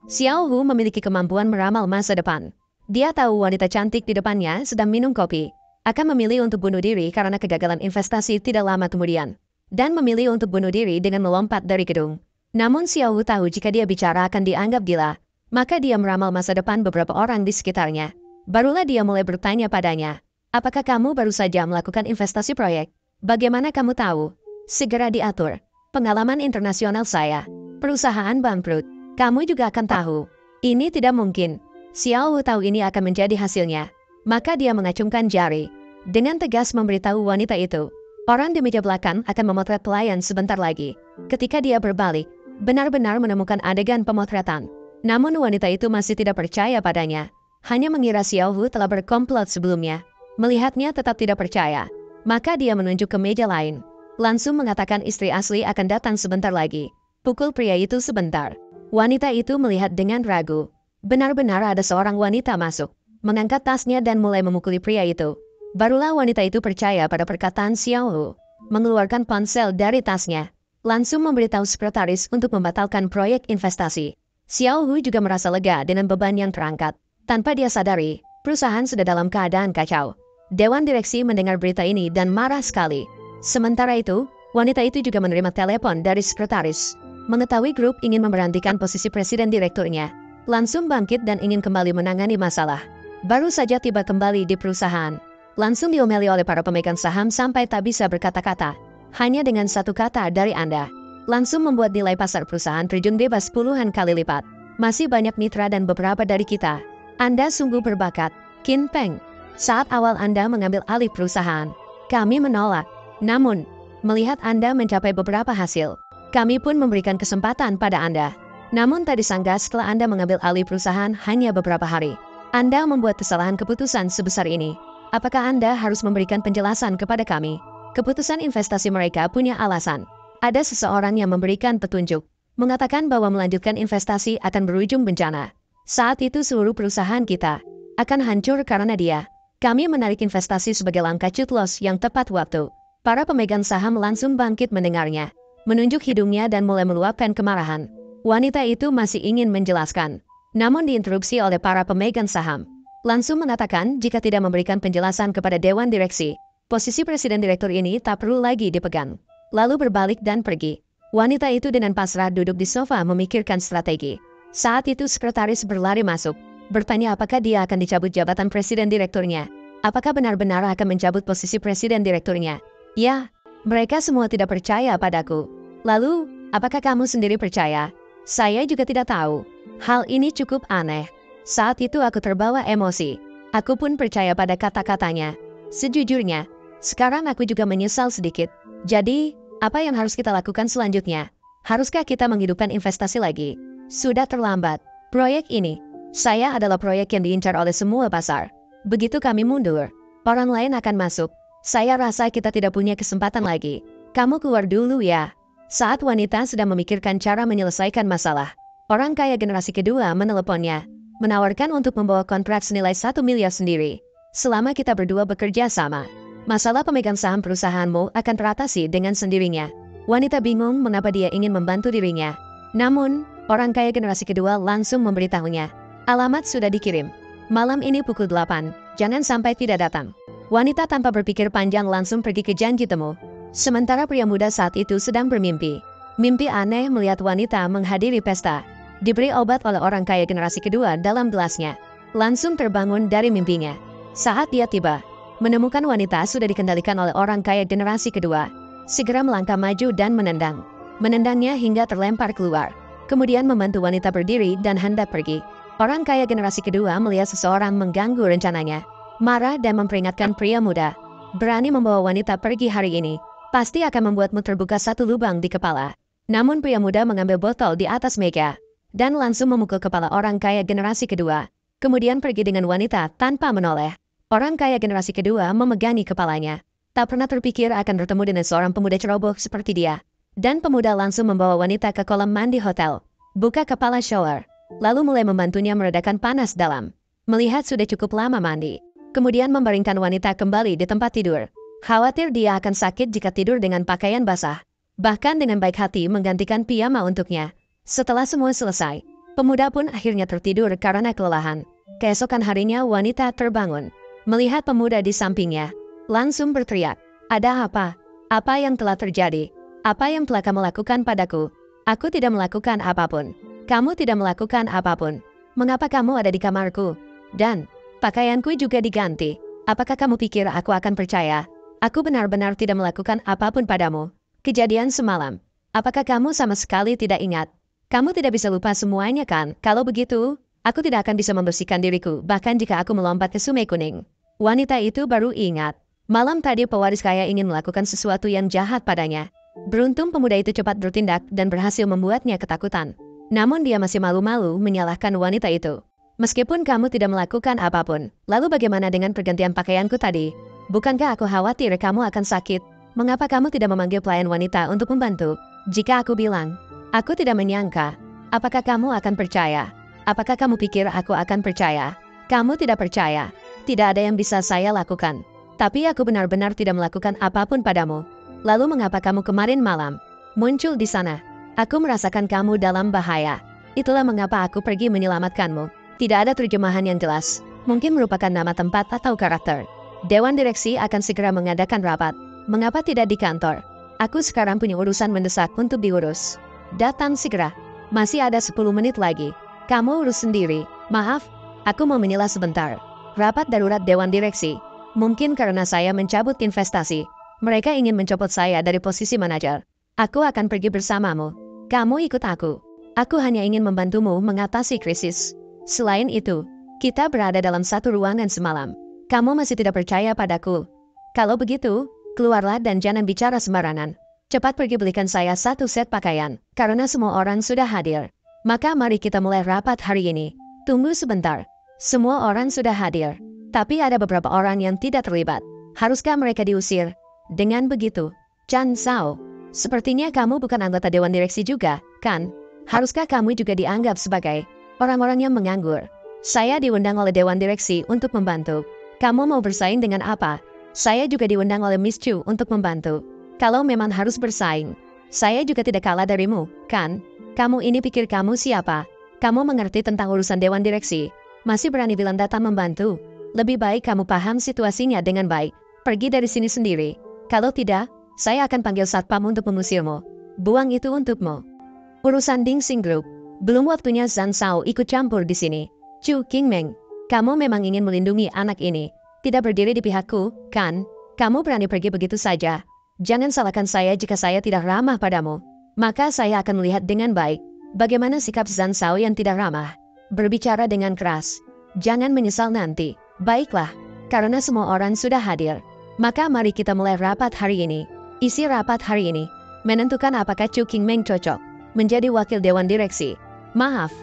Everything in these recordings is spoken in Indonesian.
Xiao Hu memiliki kemampuan meramal masa depan. Dia tahu wanita cantik di depannya sedang minum kopi, akan memilih untuk bunuh diri karena kegagalan investasi tidak lama kemudian, dan memilih untuk bunuh diri dengan melompat dari gedung. Namun Xiao Hu tahu jika dia bicara akan dianggap gila, maka dia meramal masa depan beberapa orang di sekitarnya. Barulah dia mulai bertanya padanya, apakah kamu baru saja melakukan investasi proyek? Bagaimana kamu tahu? Segera diatur. Pengalaman internasional saya. Perusahaan bangkrut. Kamu juga akan tahu. Ini tidak mungkin. Xiao Wu tahu ini akan menjadi hasilnya. Maka dia mengacungkan jari. Dengan tegas memberitahu wanita itu. Orang di meja belakang akan memotret pelayan sebentar lagi. Ketika dia berbalik, benar-benar menemukan adegan pemotretan. Namun wanita itu masih tidak percaya padanya. Hanya mengira Xiao Wu telah berkomplot sebelumnya. Melihatnya tetap tidak percaya. Maka dia menunjuk ke meja lain. Langsung mengatakan istri asli akan datang sebentar lagi. Pukul pria itu sebentar. Wanita itu melihat dengan ragu. Benar-benar ada seorang wanita masuk, mengangkat tasnya dan mulai memukuli pria itu. Barulah wanita itu percaya pada perkataan Xiao Hu. Mengeluarkan ponsel dari tasnya. Langsung memberitahu sekretaris untuk membatalkan proyek investasi. Xiao Hu juga merasa lega dengan beban yang terangkat. Tanpa dia sadari, perusahaan sudah dalam keadaan kacau. Dewan direksi mendengar berita ini dan marah sekali. Sementara itu, wanita itu juga menerima telepon dari sekretaris. Mengetahui grup ingin memberhentikan posisi presiden direkturnya, langsung bangkit dan ingin kembali menangani masalah. Baru saja tiba kembali di perusahaan, langsung diomeli oleh para pemegang saham sampai tak bisa berkata-kata. Hanya dengan satu kata dari Anda, langsung membuat nilai pasar perusahaan terjun bebas puluhan kali lipat. Masih banyak mitra dan beberapa dari kita. Anda sungguh berbakat, Qin Peng. Saat awal Anda mengambil alih perusahaan, kami menolak. Namun, melihat Anda mencapai beberapa hasil, kami pun memberikan kesempatan pada Anda. Namun tak disangka setelah Anda mengambil alih perusahaan hanya beberapa hari, Anda membuat kesalahan keputusan sebesar ini. Apakah Anda harus memberikan penjelasan kepada kami? Keputusan investasi mereka punya alasan. Ada seseorang yang memberikan petunjuk, mengatakan bahwa melanjutkan investasi akan berujung bencana. Saat itu seluruh perusahaan kita akan hancur karena dia. Kami menarik investasi sebagai langkah cut loss yang tepat waktu. Para pemegang saham langsung bangkit mendengarnya, menunjuk hidungnya dan mulai meluapkan kemarahan. Wanita itu masih ingin menjelaskan, namun diinterupsi oleh para pemegang saham. Langsung mengatakan jika tidak memberikan penjelasan kepada dewan direksi, posisi presiden direktur ini tak perlu lagi dipegang. Lalu berbalik dan pergi. Wanita itu dengan pasrah duduk di sofa memikirkan strategi. Saat itu sekretaris berlari masuk, bertanya apakah dia akan dicabut jabatan presiden direkturnya. Apakah benar-benar akan mencabut posisi presiden direkturnya? Ya, mereka semua tidak percaya padaku. Lalu, apakah kamu sendiri percaya? Saya juga tidak tahu. Hal ini cukup aneh. Saat itu aku terbawa emosi. Aku pun percaya pada kata-katanya. Sejujurnya, sekarang aku juga menyesal sedikit. Jadi, apa yang harus kita lakukan selanjutnya? Haruskah kita menghidupkan investasi lagi? Sudah terlambat. Proyek ini, saya adalah proyek yang diincar oleh semua pasar. Begitu kami mundur, orang lain akan masuk. Saya rasa kita tidak punya kesempatan lagi. Kamu keluar dulu ya. Saat wanita sedang memikirkan cara menyelesaikan masalah, orang kaya generasi kedua meneleponnya, menawarkan untuk membawa kontrak senilai 1 miliar sendiri. Selama kita berdua bekerja sama, masalah pemegang saham perusahaanmu akan teratasi dengan sendirinya. Wanita bingung mengapa dia ingin membantu dirinya. Namun, orang kaya generasi kedua langsung memberitahunya. Alamat sudah dikirim. Malam ini pukul 8, jangan sampai tidak datang. Wanita tanpa berpikir panjang langsung pergi ke janji temu. Sementara pria muda saat itu sedang bermimpi. Mimpi aneh melihat wanita menghadiri pesta. Diberi obat oleh orang kaya generasi kedua dalam gelasnya. Langsung terbangun dari mimpinya. Saat dia tiba, menemukan wanita sudah dikendalikan oleh orang kaya generasi kedua. Segera melangkah maju dan menendang. Menendangnya hingga terlempar keluar. Kemudian membantu wanita berdiri dan hendak pergi. Orang kaya generasi kedua melihat seseorang mengganggu rencananya. Marah dan memperingatkan pria muda. Berani membawa wanita pergi hari ini, pasti akan membuatmu terbuka satu lubang di kepala. Namun pria muda mengambil botol di atas meja, dan langsung memukul kepala orang kaya generasi kedua. Kemudian pergi dengan wanita tanpa menoleh. Orang kaya generasi kedua memegangi kepalanya. Tak pernah terpikir akan bertemu dengan seorang pemuda ceroboh seperti dia. Dan pemuda langsung membawa wanita ke kolam mandi hotel. Buka kepala shower. Lalu mulai membantunya meredakan panas dalam. Melihat sudah cukup lama mandi. Kemudian membaringkan wanita kembali di tempat tidur. Khawatir dia akan sakit jika tidur dengan pakaian basah. Bahkan dengan baik hati menggantikan piyama untuknya. Setelah semua selesai, Pemuda pun akhirnya tertidur karena kelelahan. Keesokan harinya wanita terbangun, melihat pemuda di sampingnya, langsung berteriak, "Ada apa? Apa yang telah terjadi? Apa yang telah kamu lakukan padaku? Aku tidak melakukan apapun. Kamu tidak melakukan apapun. Mengapa kamu ada di kamarku? Dan pakaianku juga diganti. Apakah kamu pikir aku akan percaya? Aku benar-benar tidak melakukan apapun padamu. Kejadian semalam. Apakah kamu sama sekali tidak ingat? Kamu tidak bisa lupa semuanya kan? Kalau begitu, aku tidak akan bisa membersihkan diriku, bahkan jika aku melompat ke sungai kuning." Wanita itu baru ingat. Malam tadi pewaris kaya ingin melakukan sesuatu yang jahat padanya. Beruntung pemuda itu cepat bertindak dan berhasil membuatnya ketakutan. Namun dia masih malu-malu menyalahkan wanita itu. "Meskipun kamu tidak melakukan apapun, lalu bagaimana dengan pergantian pakaianku tadi? Bukankah aku khawatir kamu akan sakit? Mengapa kamu tidak memanggil pelayan wanita untuk membantu? Jika aku bilang, aku tidak menyangka, apakah kamu akan percaya? Apakah kamu pikir aku akan percaya? Kamu tidak percaya. Tidak ada yang bisa saya lakukan. Tapi aku benar-benar tidak melakukan apapun padamu. Lalu mengapa kamu kemarin malam muncul di sana? Aku merasakan kamu dalam bahaya. Itulah mengapa aku pergi menyelamatkanmu." Tidak ada terjemahan yang jelas. Mungkin merupakan nama tempat atau karakter. Dewan direksi akan segera mengadakan rapat. Mengapa tidak di kantor? Aku sekarang punya urusan mendesak untuk diurus. Datang segera. Masih ada 10 menit lagi. Kamu urus sendiri. Maaf, aku mau menyilah sebentar. Rapat darurat Dewan Direksi. Mungkin karena saya mencabut investasi, mereka ingin mencopot saya dari posisi manajer. Aku akan pergi bersamamu. Kamu ikut aku. Aku hanya ingin membantumu mengatasi krisis. Selain itu, kita berada dalam satu ruangan semalam. Kamu masih tidak percaya padaku? Kalau begitu, keluarlah dan jangan bicara sembarangan. Cepat pergi belikan saya satu set pakaian, karena semua orang sudah hadir. Maka mari kita mulai rapat hari ini. Tunggu sebentar. Semua orang sudah hadir, tapi ada beberapa orang yang tidak terlibat. Haruskah mereka diusir? Dengan begitu, Chan Sao, sepertinya kamu bukan anggota Dewan Direksi juga, kan? Haruskah kamu juga dianggap sebagai orang-orang yang menganggur? Saya diundang oleh Dewan Direksi untuk membantu. Kamu mau bersaing dengan apa? Saya juga diundang oleh Miss Chu untuk membantu. Kalau memang harus bersaing, saya juga tidak kalah darimu, kan? Kamu ini pikir kamu siapa? Kamu mengerti tentang urusan Dewan Direksi? Masih berani bilang datang membantu? Lebih baik kamu paham situasinya dengan baik. Pergi dari sini sendiri. Kalau tidak, saya akan panggil satpam untuk mengusirmu. Buang itu untukmu. Urusan Ding Xing Group. Belum waktunya Zhang Sao ikut campur di sini. Chu Qingmeng, kamu memang ingin melindungi anak ini. Tidak berdiri di pihakku, kan? Kamu berani pergi begitu saja. Jangan salahkan saya jika saya tidak ramah padamu. Maka saya akan melihat dengan baik bagaimana sikap Zhang Sao yang tidak ramah. Berbicara dengan keras. Jangan menyesal nanti. Baiklah, karena semua orang sudah hadir. Maka mari kita mulai rapat hari ini. Isi rapat hari ini menentukan apakah Chu Qingmeng cocok menjadi wakil Dewan Direksi. Maaf,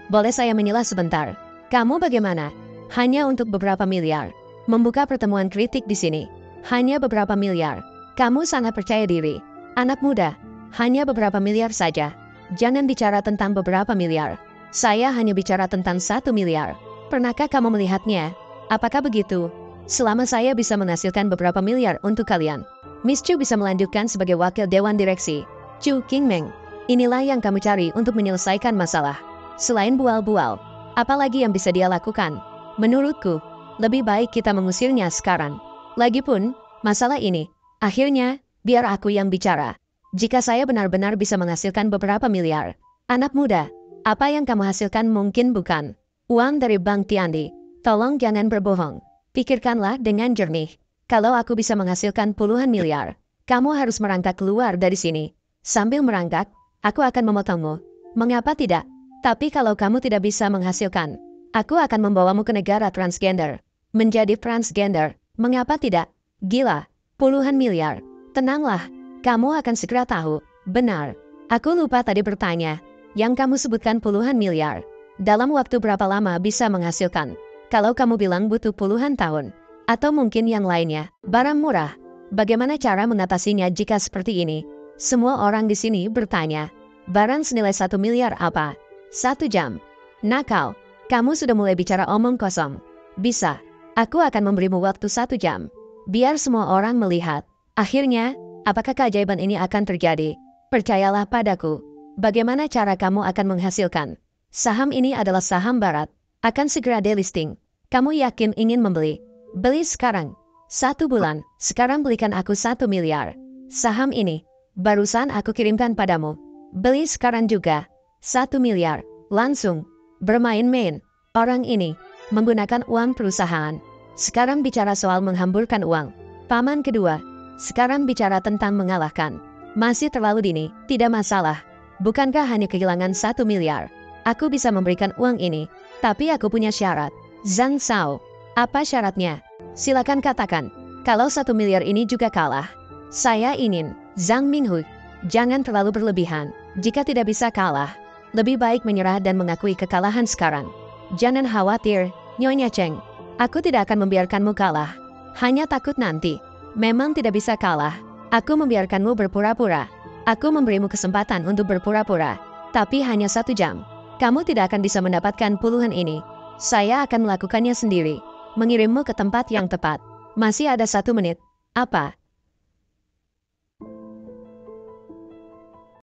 boleh saya menyilah sebentar? Kamu bagaimana? Hanya untuk beberapa miliar. Membuka pertemuan kritik di sini. Hanya beberapa miliar. Kamu sangat percaya diri. Anak muda, hanya beberapa miliar saja. Jangan bicara tentang beberapa miliar. Saya hanya bicara tentang 1 miliar. Pernahkah kamu melihatnya? Apakah begitu? Selama saya bisa menghasilkan beberapa miliar untuk kalian, Miss Chu bisa melanjutkan sebagai wakil Dewan Direksi. Chu Qingmeng, inilah yang kamu cari untuk menyelesaikan masalah. Selain bual-bual, apalagi yang bisa dia lakukan? Menurutku, lebih baik kita mengusirnya sekarang. Lagipun, masalah ini, akhirnya, biar aku yang bicara. Jika saya benar-benar bisa menghasilkan beberapa miliar, anak muda, apa yang kamu hasilkan mungkin bukan uang dari Bank Tiandi. Tolong jangan berbohong. Pikirkanlah dengan jernih. Kalau aku bisa menghasilkan puluhan miliar, kamu harus merangkak keluar dari sini. Sambil merangkak, aku akan memotongmu. Mengapa tidak? Tapi kalau kamu tidak bisa menghasilkan, aku akan membawamu ke negara transgender. Menjadi transgender, mengapa tidak? Gila, puluhan miliar. Tenanglah, kamu akan segera tahu. Benar, aku lupa tadi bertanya. Yang kamu sebutkan puluhan miliar. Dalam waktu berapa lama bisa menghasilkan? Kalau kamu bilang butuh puluhan tahun, atau mungkin yang lainnya, barang murah. Bagaimana cara mengatasinya jika seperti ini? Semua orang di sini bertanya. Barang senilai 1 miliar apa? 1 jam. Nakal, kamu sudah mulai bicara omong kosong. Bisa, aku akan memberimu waktu 1 jam. Biar semua orang melihat. Akhirnya, apakah keajaiban ini akan terjadi? Percayalah padaku. Bagaimana cara kamu akan menghasilkan? Saham ini adalah saham barat, akan segera delisting. Kamu yakin ingin membeli? Beli sekarang. 1 bulan, sekarang belikan aku 1 miliar. Saham ini, barusan aku kirimkan padamu. Beli sekarang juga. 1 miliar, langsung. Bermain-main. Orang ini, menggunakan uang perusahaan. Sekarang bicara soal menghamburkan uang. Paman kedua, sekarang bicara tentang mengalahkan. Masih terlalu dini, tidak masalah. Bukankah hanya kehilangan 1 miliar? Aku bisa memberikan uang ini, tapi aku punya syarat. Zhang Sao, apa syaratnya? Silakan katakan. Kalau 1 miliar ini juga kalah, saya ingin. Zhang Minghui, jangan terlalu berlebihan. Jika tidak bisa kalah, lebih baik menyerah dan mengakui kekalahan sekarang. Jangan khawatir, Nyonya Cheng. Aku tidak akan membiarkanmu kalah. Hanya takut nanti. Memang tidak bisa kalah. Aku membiarkanmu berpura-pura. Aku memberimu kesempatan untuk berpura-pura. Tapi hanya 1 jam. Kamu tidak akan bisa mendapatkan puluhan ini. Saya akan melakukannya sendiri. Mengirimmu ke tempat yang tepat. Masih ada 1 menit. Apa?